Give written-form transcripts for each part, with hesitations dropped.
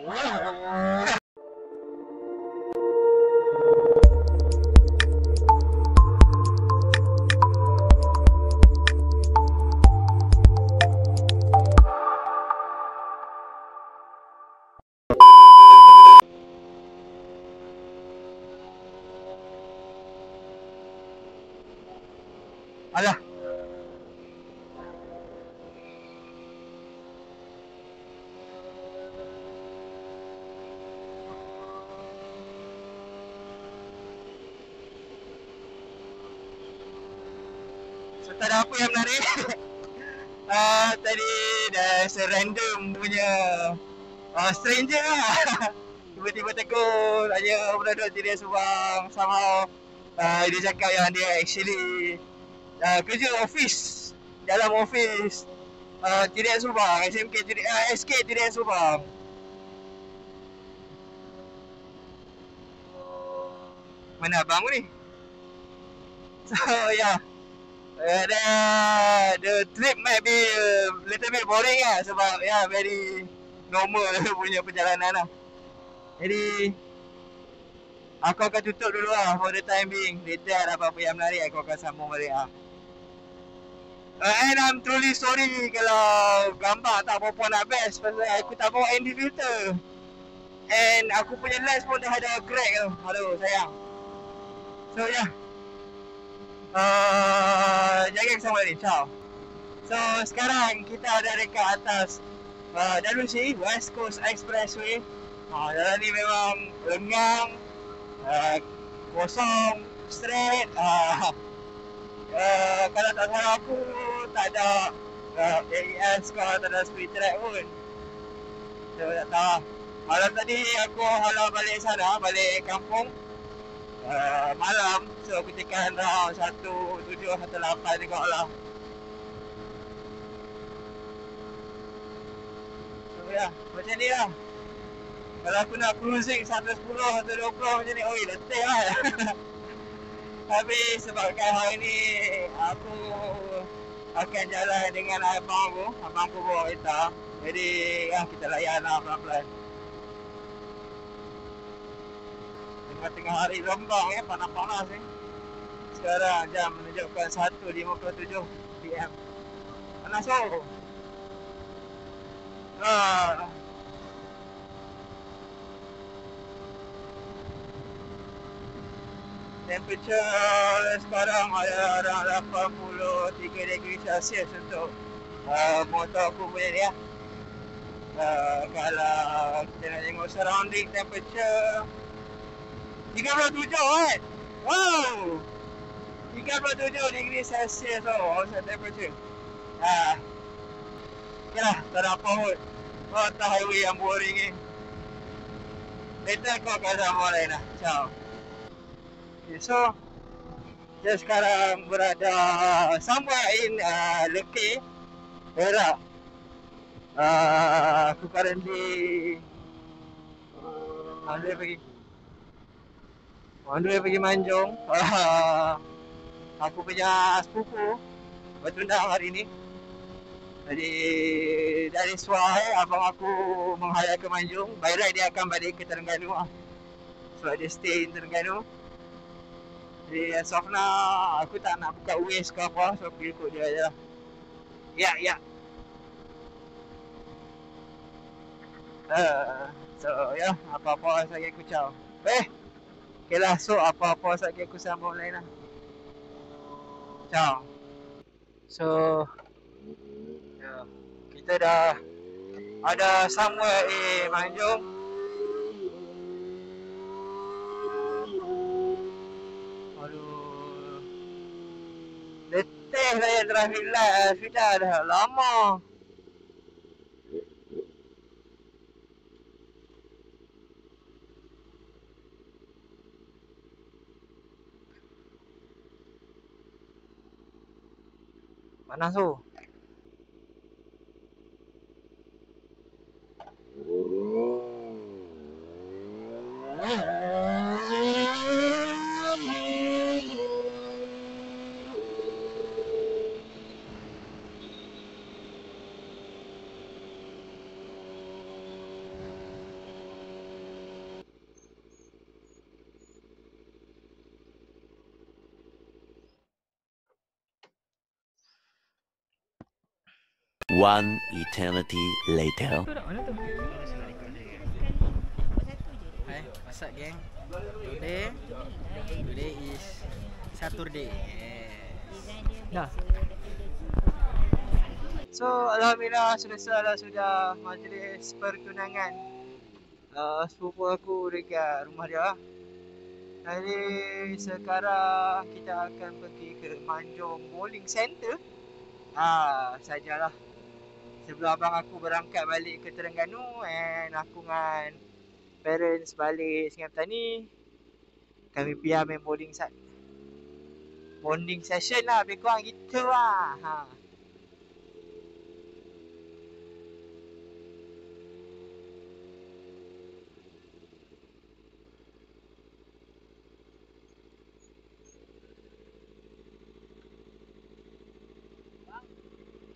Alah. So, tak ada apa yang menarik. Tadi dah serandom punya stranger lah. Tiba-tiba tegur aja berduduk di dia Subang. Somehow dia cakap yang dia actually kerja office, dalam office TDN Subang, SMK SK TDN Subang. Mana abang ni? So yeah, the trip might be a little bit boring lah sebab very normal punya perjalanan lah. Jadi aku akan tutup dulu lah for the time being. Later ada apa-apa yang menarik aku akan sambung balik lah. And I'm truly sorry kalau gambar tak berapa nak best pasal aku tak bawa ND filter. And aku punya lens pun dah ada crack tu. Aduh sayang. So yeah, jaga kesama ni. Ciao. So sekarang kita ada dekat atas Dalhousie West Coast Expressway. Jalan ni memang lengang, kosong, straight. Kalau tak salah aku tak ada AES ke, tak ada speed track pun. Saya tak tahu. Malam tadi aku halau balik sana, balik kampung malam. So aku tekan round 17, 18 juga lah. So ya, macam ni lah. Kalau aku nak cruising 110, 120 macam ni, oi letih lah. Tapi sebabkan hari ni aku akan jalan dengan abang aku bawa kereta. Jadi kita layan lah pelan-pelan. Tengah-tengah hari lembang panas-panas ni. Sekarang jam menunjukkan 1.57 PM. Panas tu. Temperature sekarang ada dalam 83 degree Celsius untuk motor aku punya ni lah. Kalau kita nak tengok surrounding temperature 37 kan? Wow! 37 degree Celsius tu outside temperature. Okay lah, tak ada apa pun. Atas highway yang boring ni. Later aku akan sambung lain lah. Ciao. Okay, so saya sekarang berada somewhere in Lekeh, Perak. Aku currently on the way pergi Manjung. Aku punya sepupu bertundang hari ni. Jadi dari Suai abang aku menghayal ke Manjung. By right dia akan balik ke Terengganu lah. So dia stay in Terengganu. Jadi as of now aku tak nak buka Waze ke apa, so aku ikut dia je lah. Ya. So ya, apa-apa lagi aku ciao. Okay lah, so apa-apa lagi aku sambung lain lah. Ciao. So kita dah ada somewhere in Manjung. Aduh, letih saya traffic light sudah dah lama. Panas tu. One eternity later. Hai, what's up geng? Today is Saturday. Dah. So alhamdulillah sudah majlis pertunangan sepupu aku dekat rumah dia. Jadi sekarang kita akan pergi ke Manjung Bowling Center. Sajalah. Sebelum abang aku berangkat balik ke Terengganu and aku dengan parents balik Sungai Petani, kami pergi main bonding session lah, lebih kurang gitu lah.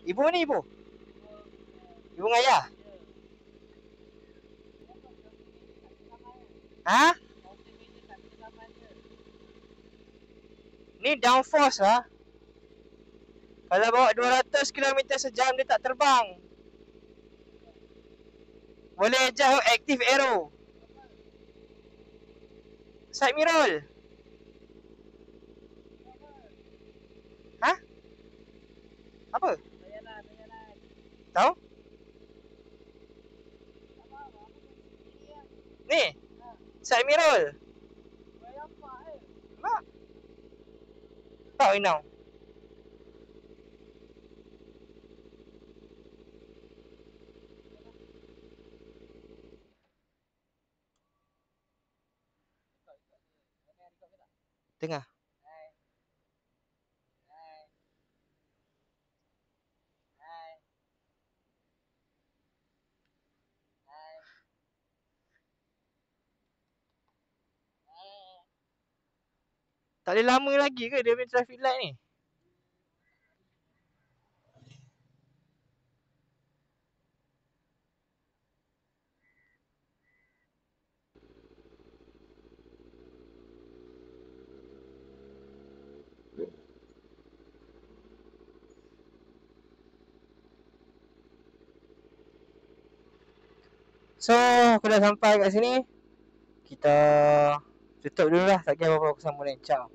Ibu ni ibu? Ibu dengan ayah? Ha? Ni downforce lah. Kalau bawa 200 km sejam dia tak terbang. Boleh adjust active aero. Side mirror. Ha? Apa? Tahu? Ni. Side mirror. Nampak? Tahu Inau. Tengah. Tak boleh lama lagi ke dia punya traffic light ni? So, aku dah sampai kat sini. Kita tutup dulu lah. Tak kira apa-apa aku sambung lain. Ciao.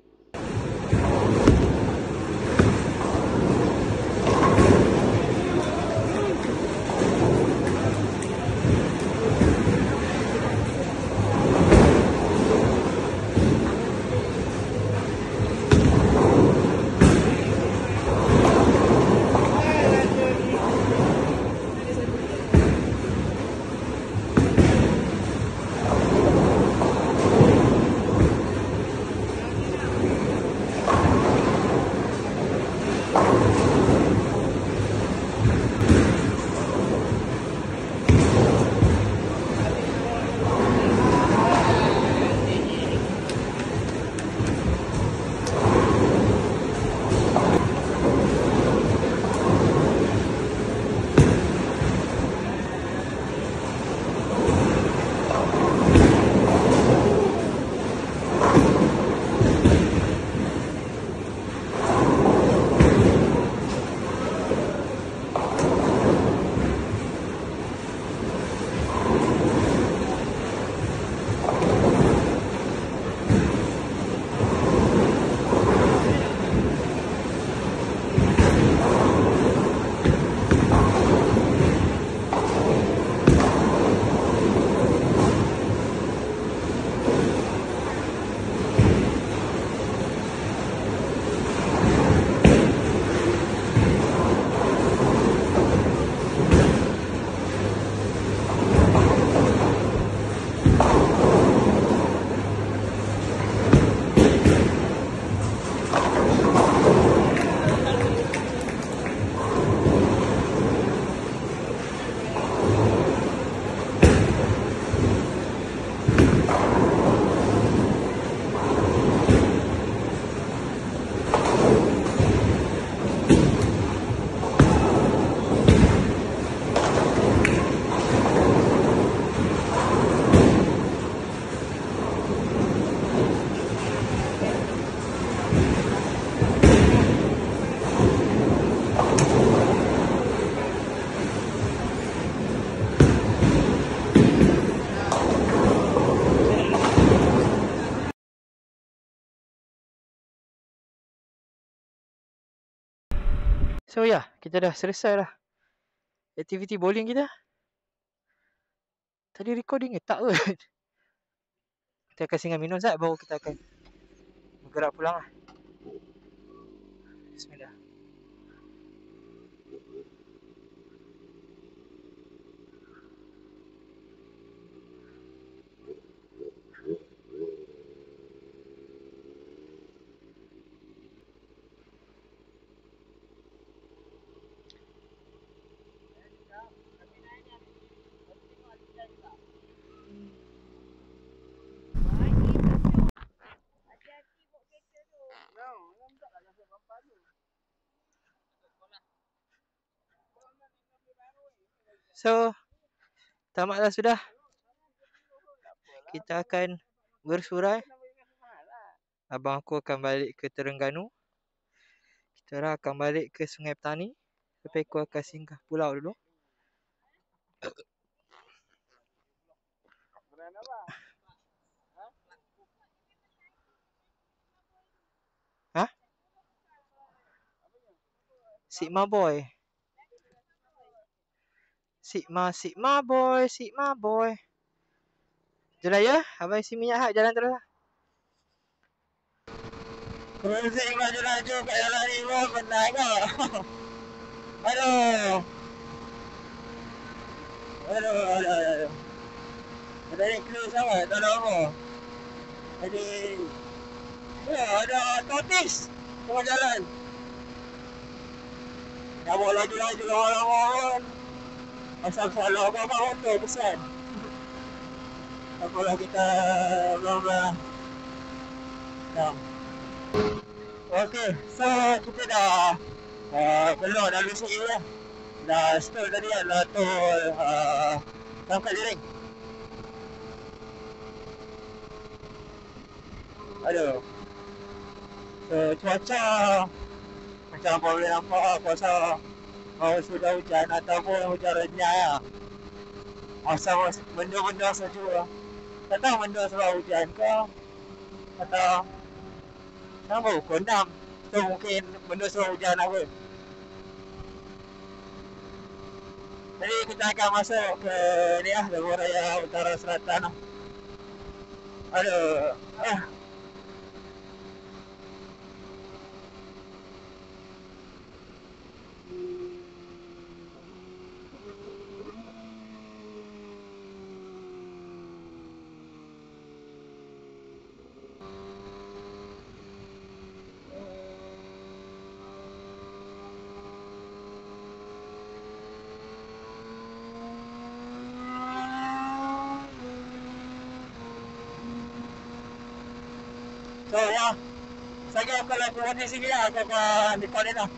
So ya, kita dah selesai dah aktiviti bowling kita. Tadi recording ke? Tak kot. Kita akan singgah minum sekejap baru kita akan bergerak pulang lah. Bismillah. So, tamatlah sudah. Kita akan bersurai. Abang aku akan balik ke Terengganu. Kita orang akan balik ke Sungai Petani. Tapi aku akan singgah pulau dulu. Hah? Sigma boy. Sigma boy. Jalan ya, abang isi minyak hak jalan terus lah. Cruising laju-laju kat jalan ni pun penat kau. Aduh. Ada ni cruise sangat, tak ada apa. Jadi, ya ada tortoise tengah jalan. Dah bawa laju-laju lama-lama pun. Asal-asal apa-apa motor pesan. Apalah kita bla-bla. Okay, so kita dah keluar dah lusuk ni lah. Dah stall tadi lah, dah tol Tangkap Jiring. Aduh. So cuaca macam apa boleh nampak, kuasa sudah hujan ataupun hujan renyai lah. Asal benda-benda sejuk lah. Tak tahu benda sebab hujan ke atau kenapa kondam. So mungkin benda sebab hujan apa. Jadi kita akan masuk ke ni lah, Lebuh Raya Utara Selatan lah. Aduh. So ya, saya kalau keluar di sini lah, aku akan record lah.